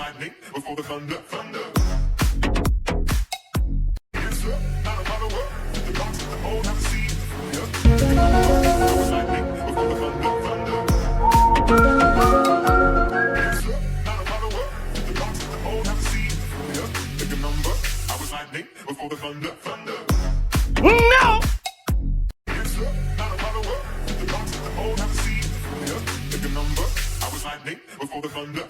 lightning before the thunder. Before the thunder. No! Before the thunder.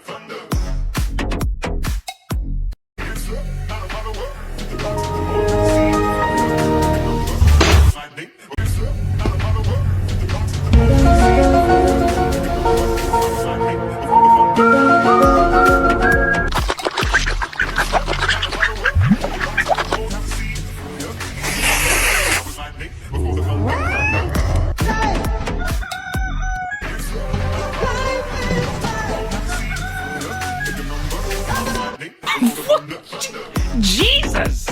Jesus!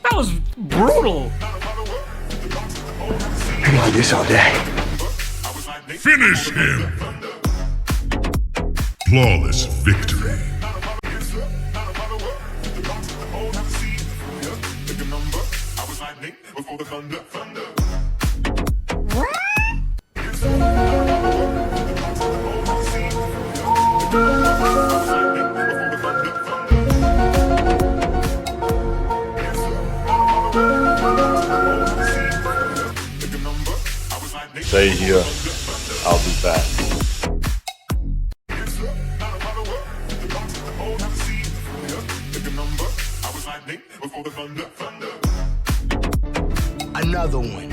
That was brutal! I can do this all day. Finish him! Flawless victory. Before the thunder. Stay here. I'll be back. Another one.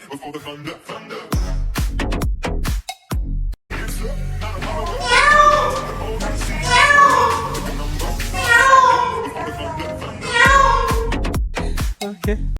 Before the thunder. Okay.